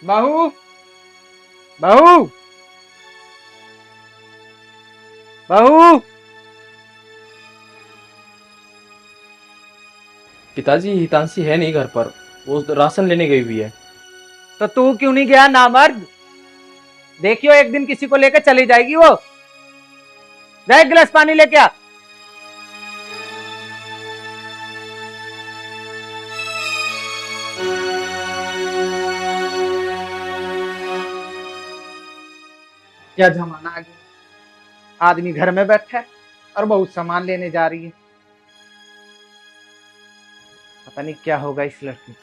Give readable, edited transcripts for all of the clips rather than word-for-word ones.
बहू, बहू, बहू। पिताजी, हितांशी है नहीं घर पर, वो राशन लेने गई हुई है। तो तू क्यों नहीं गया नामर्द? देखियो एक दिन किसी को लेकर चली जाएगी वो। जा एक गिलास पानी लेके आ। क्या जमाना आ गया, आदमी घर में बैठा है और बहुत सामान लेने जा रही है। पता नहीं क्या होगा इस लड़की।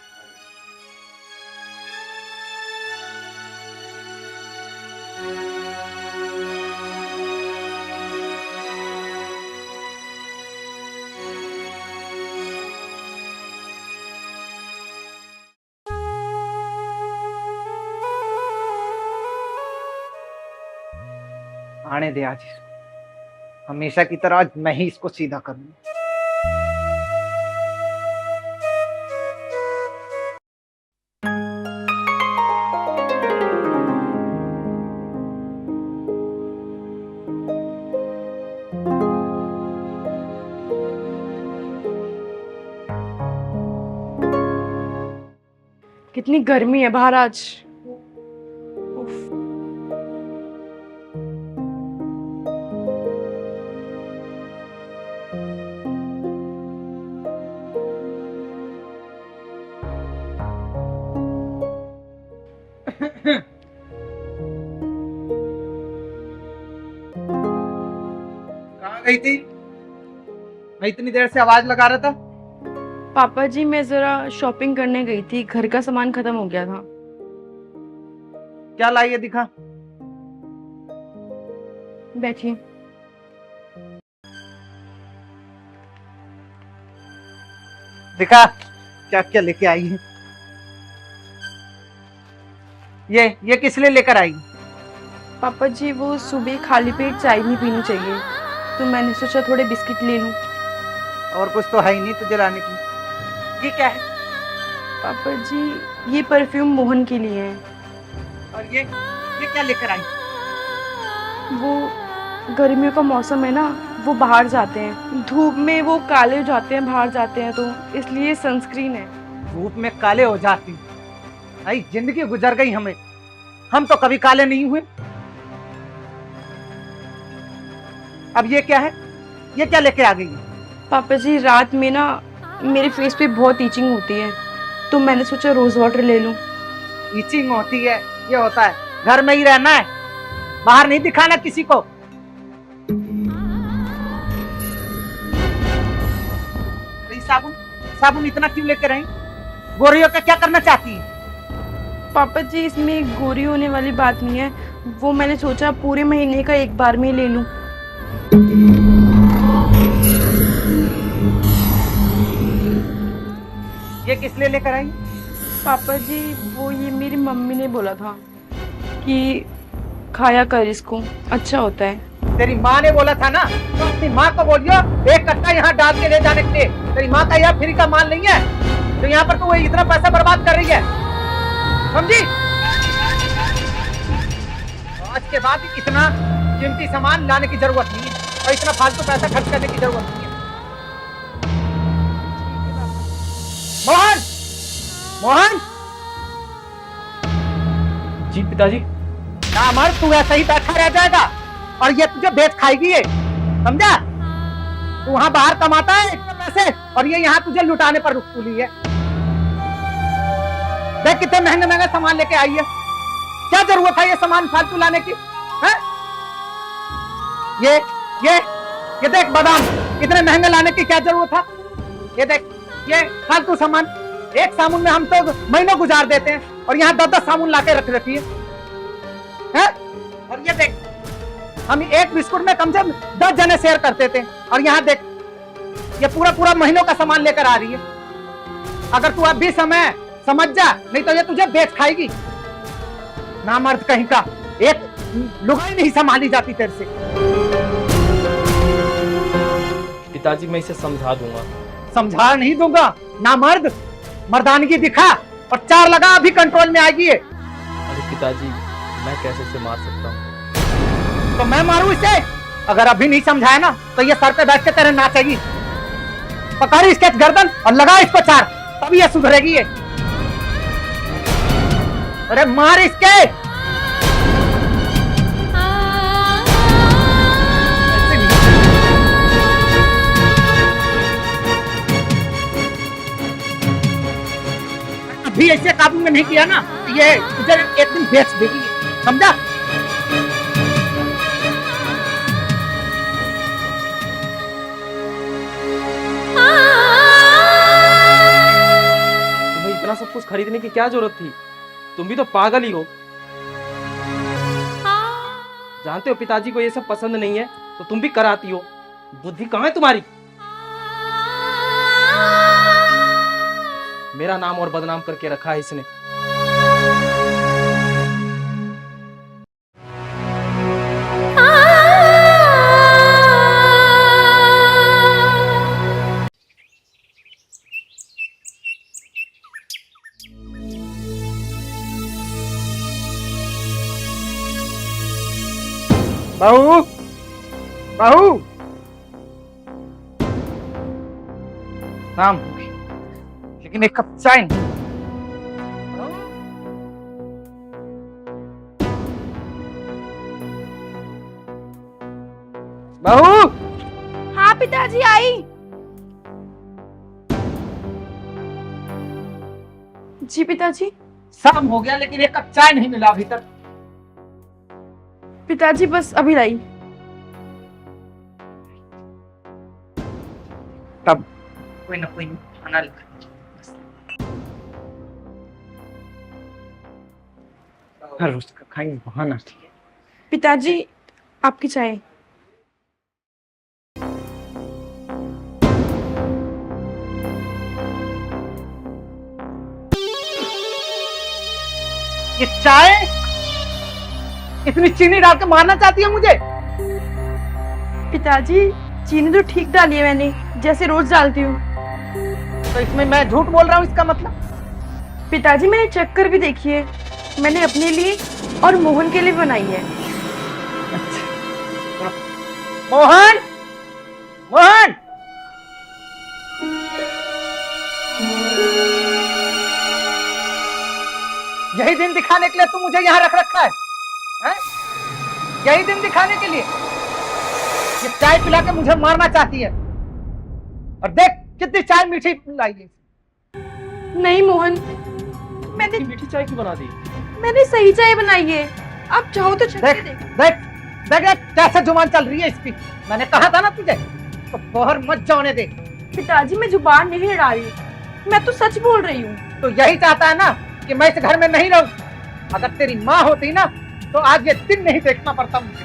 आने दे आज इसको, हमेशा की तरह आज मैं ही इसको सीधा करूंगा। कितनी गर्मी है बाहर आज। उफ। कहाँ गई थी? मैं इतनी देर से आवाज लगा रहा था। पापा जी, मैं जरा शॉपिंग करने गई थी, घर का सामान खत्म हो गया था। क्या लाई है, दिखा। बैठिए। दिखा क्या क्या लेके आई है। ये किस लिए लेकर आई? पापा जी, वो सुबह खाली पेट चाय नहीं पीनी चाहिए, तो मैंने सोचा थोड़े बिस्किट ले लूं। और कुछ तो है ही नहीं तुझे लाने की। ये क्या है? पापा जी, ये परफ्यूम मोहन के लिए है। और ये क्या लेकर आई? वो गर्मियों का मौसम है ना, वो बाहर जाते हैं, धूप में वो काले हो जाते हैं, बाहर जाते हैं, तो इसलिए सनस्क्रीन है। धूप में काले हो जाती? भाई जिंदगी गुजर गई हमें, हम तो कभी काले नहीं हुए। अब ये क्या है? ये क्या लेके आ गई? पापा जी, रात में ना मेरे फेस पे बहुत ईचिंग होती है, तो मैंने सोचा रोज वाटर ले लूं। ईचिंग होती है? ये होता है, घर में ही रहना है, बाहर नहीं दिखाना किसी को। साबुन साबुन इतना क्यों लेकर आई? गोरियों का क्या करना चाहती है? पापा जी, इसमें गोरी होने वाली बात नहीं है, वो मैंने सोचा पूरे महीने का एक बार में ले लूं। ये किस लिए लेकर आई? पापा जी, वो ये मेरी मम्मी ने बोला था कि खाया कर इसको, अच्छा होता है। तेरी माँ ने बोला था ना, तो अपनी माँ को बोलियो एक कट्टा यहाँ डाल के ले जाने के लिए। तेरी माँ का यह फ्री का माल नहीं है, तो यहाँ पर तू इतना पैसा बर्बाद कर रही है, समझी? आज के बाद इतना कीमती सामान लाने की जरूरत नहीं है और इतना फालतू पैसा खर्च करने की जरूरत नहीं है। मोहन, मोहन। जी पिताजी। ना मर, तू ऐसा ही बैठा रह जाएगा और ये तुझे बेच खाएगी, ये समझा? तू वहां बाहर कमाता है इतने पैसे और ये यहाँ तुझे लुटाने पर रुक तुली है। देख कितने महंगे महंगे सामान लेके आई है, क्या जरूरत है ये सामान फालतू लाने की? है? ये देख बादाम इतने महंगे लाने की क्या जरूरत था? ये देख ये फालतू सामान, एक साबुन में हम तो महीनों गुजार देते हैं और यहाँ 10-10 साबुन लाके रख रखी है? और ये देख, हम एक बिस्कुट में कम से कम 10 जने शेयर करते थे और यहाँ देख ये पूरा महीनों का सामान लेकर आ रही है। अगर तू अब भी समय समझ जा, नहीं तो ये तुझे बेच खाएगी। नामर्द कहीं का, एक लुगाई नहीं संभाली जाती तेरे से। पिताजी मैं इसे समझा दूंगा। समझा नहीं दूंगा ना मर्द, मर्दानगी दिखा और 4 लगा, अभी कंट्रोल में आएगी ये। अरे पिताजी मैं कैसे इसे मार सकता हूँ? तो मैं मारूं इसे? अगर अभी नहीं समझाया ना तो ये सर पे बैठ के तेरे नाचेगी। पकड़ इसके गर्दन और लगा इसको 4, तभी ये सुधरेगी ये। अरे मार इसके। ऐसे नहीं। अभी ऐसे काबू में नहीं किया ना तो ये तुझे एक दिन बेच देगी, समझा? तुम्हें इतना सब कुछ खरीदने की क्या जरूरत थी? तुम भी तो पागल ही हो। जानते हो पिताजी को ये सब पसंद नहीं है तो तुम भी कराती हो। बुद्धि कहाँ है तुम्हारी? मेरा नाम और बदनाम करके रखा है इसने। बहू, बहू, शाम हो गई लेकिन एक कप चाय नहीं। बहू, हाँ पिताजी आई। जी पिताजी। शाम हो गया लेकिन एक कप चाय नहीं मिला अभी तक। पिताजी बस अभी लाई। तब कोई ना कोई खाना लिखा। हर रोज का खाएंगे बहाना। पिताजी आपकी चाय। ये चाय इतनी चीनी डाल के मारना चाहती है मुझे? पिताजी चीनी तो ठीक डाली है मैंने, जैसे रोज डालती हूँ। तो इसमें मैं झूठ बोल रहा हूँ इसका मतलब? पिताजी मैंने चेक कर भी देखी है, मैंने अपने लिए और मोहन के लिए बनाई है। अच्छा। मोहन, मोहन, यही दिन दिखाने के लिए तू मुझे यहाँ रख रखा है? हैं? यही दिन दिखाने के लिए ये चाय पिला के मुझे मारना चाहती है? और देख कितनी चाय मीठी लाई है। नहीं मोहन, मैंने मीठी चाय क्यों बना दी? मैंने सही चाय बनाई है, आप चाहो तो चख के देख देखो। देख देख देख कैसे जुबान चल रही है इसकी। मैंने कहा था ना तुझे तो बाहर मत जाने दे। पिताजी मैं जुबान नहीं लड़ा रही, मैं तो सच बोल रही हूँ। तो यही चाहता है ना कि मैं इस घर में नहीं रहूं? अगर तेरी माँ होती ना तो आज ये दिन नहीं देखना पड़ता मुझे।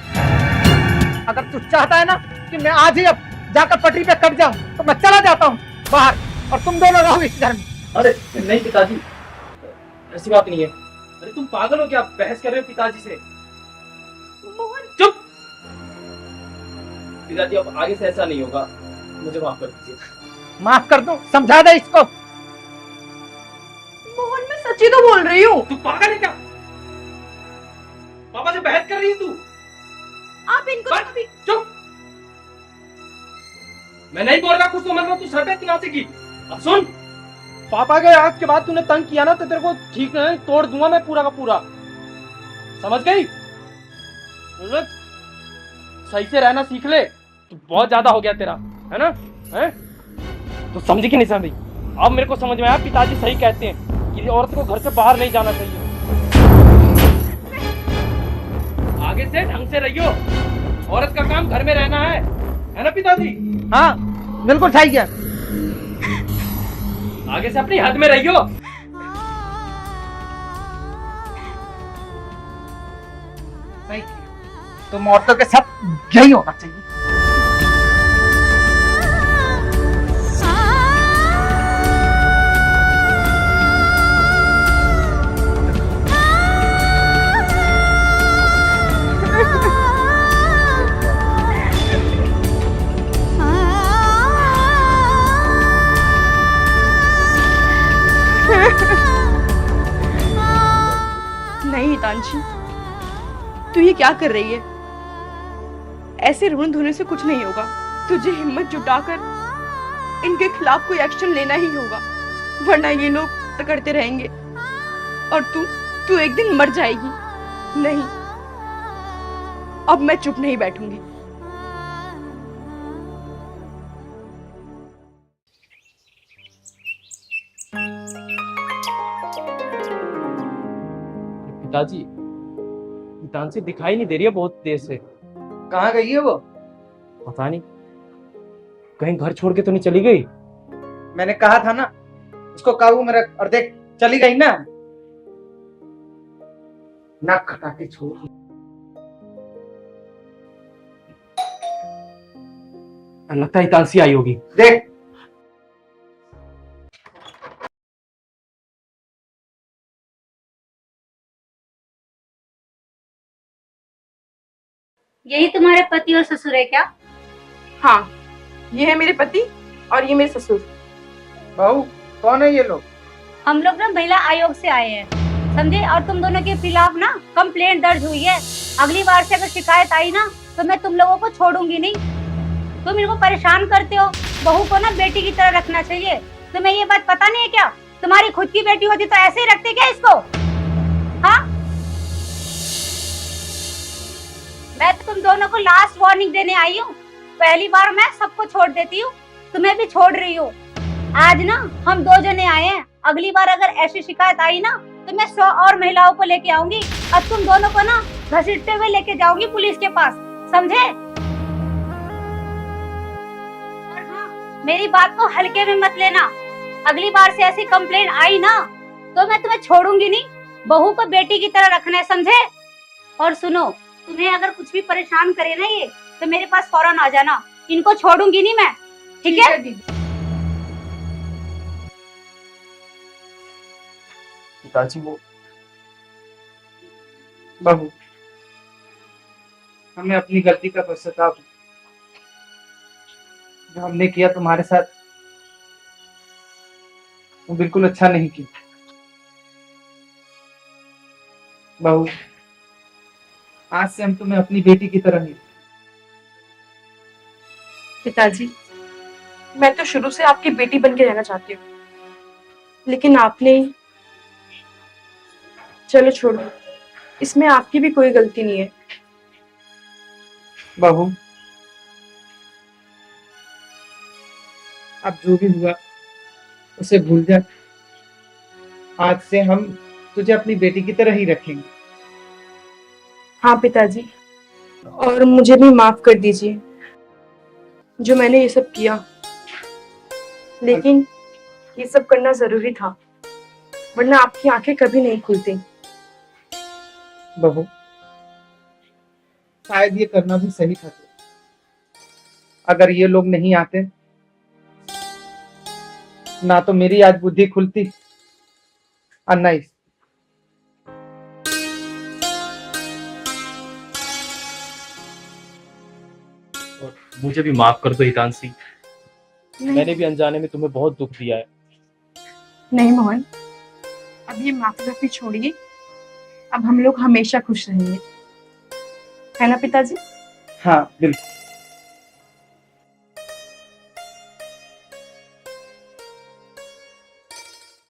अगर तू चाहता है ना कि मैं आज ही अब जाकर पटरी पे कट जाऊं तो मैं चला जाता हूं बाहर और तुम दोनों रहो इस घर में। अरे नहीं पिताजी, ऐसी बात नहीं है। अरे तुम पागल हो क्या? बहस कर रहे हो पिताजी से? मोहन चुप। पिताजी अब आगे से ऐसा नहीं होगा, मुझे माफ कर दीजिए। माफ कर दूं? समझा दे इसको। मोहन मैं सच्ची तो बोल रही हूँ। तू पागल है क्या? पापा से बहस कर रही है तू? आप इनको बस, चुप। मैं नहीं बोल रहा, कुछ तो मतलब तू सर पे क्यों नाचेगी? अब सुन, पापा के आज के बाद तूने तंग किया ना तो तेरे को ठीक नहीं तोड़ दूंगा मैं पूरा का पूरा, समझ गई? सही से रहना सीख ले, तू बहुत ज्यादा हो गया तेरा, है ना? है? तू समझी कि नहीं समझी? अब मेरे को समझ में आया, पिताजी सही कहते हैं कि औरत को घर से बाहर नहीं जाना चाहिए। आगे से ढंग से रहियो, औरत का काम घर में रहना है ना पिताजी? हाँ बिल्कुल सही है। आगे से अपनी हद में रहियो। सही किया। तुम औरतों के साथ यही होना चाहिए। हितांशी, तू ये क्या कर रही है? ऐसे ऋण धोने से कुछ नहीं होगा। तुझे हिम्मत जुटाकर इनके खिलाफ कोई एक्शन लेना ही होगा, वरना ये लोग करते रहेंगे और तू एक दिन मर जाएगी। नहीं, अब मैं चुप नहीं बैठूंगी। पिताजी, हितांशी दिखाई नहीं दे रही है बहुत देर से। कहाँ गई है वो? पता नहीं, कहीं घर छोड़ के तो नहीं चली गई? मैंने कहा था ना उसको काबू में रख, और देख चली गई ना, नाक कटा के छोड़। लगता है हितांशी आई होगी। देख यही तुम्हारे पति और ससुर है क्या? हाँ, ये है मेरे पति और ये मेरे ससुर। बहू, कौन है ये लोग? हम लोग ना महिला आयोग से आए हैं, समझे? और तुम दोनों के खिलाफ ना कंप्लेंट दर्ज हुई है। अगली बार से अगर शिकायत आई ना तो मैं तुम लोगों को छोड़ूंगी नहीं। तुम इनको परेशान करते हो। बहू को ना बेटी की तरह रखना चाहिए। तुम्हें ये बात पता नहीं है क्या? तुम्हारी खुद की बेटी होती तो ऐसे ही रखते क्या इसको? हाँ, मैं तो तुम दोनों को लास्ट वार्निंग देने आई हूँ। पहली बार मैं सबको छोड़ देती हूँ, तुम्हें भी छोड़ रही हूँ। आज ना हम 2 जने आए हैं, अगली बार अगर ऐसी शिकायत आई ना तो मैं 100 और महिलाओं को लेके आऊंगी। अब तुम दोनों को ना घसीटते हुए लेके जाऊंगी पुलिस के पास, समझे? और हाँ, मेरी बात को हल्के में मत लेना। अगली बार से ऐसी कंप्लेंट आई ना तो मैं तुम्हें छोड़ूंगी नहीं। बहू को बेटी की तरह रखना है, समझे? और सुनो, तुम्हें अगर कुछ भी परेशान करे ना ये तो मेरे पास फौरन आ जाना। इनको छोड़ूंगी नहीं मैं, ठीक है? पिताजी, वो बहू, हमें अपनी गलती का पश्चाताप है। जो हमने किया तुम्हारे साथ वो बिल्कुल अच्छा नहीं किया। बहू, आज से हम तुम्हें अपनी बेटी की तरह नहीं। पिताजी, मैं तो शुरू से आपकी बेटी बन के रहना चाहती हूँ, लेकिन आपने ही। चलो छोड़ो, इसमें आपकी भी कोई गलती नहीं है। बहू, अब जो भी हुआ उसे भूल जा। आज से हम तुझे अपनी बेटी की तरह ही रखेंगे। हाँ पिताजी, और मुझे भी माफ कर दीजिए जो मैंने ये सब किया, लेकिन ये सब करना जरूरी था, वरना आपकी आंखें कभी नहीं खुलती। बहू, शायद ये करना भी सही था। अगर ये लोग नहीं आते ना तो मेरी आज बुद्धि खुलती और ना इस। मुझे भी माफ कर दो हितांशी, मैंने भी अनजाने में तुम्हें बहुत दुख दिया है। नहीं मोहन, अब ये माफी छोड़िए। अब हम लोग हमेशा खुश रहेंगे, है ना पिताजी? हाँ बिल्कुल।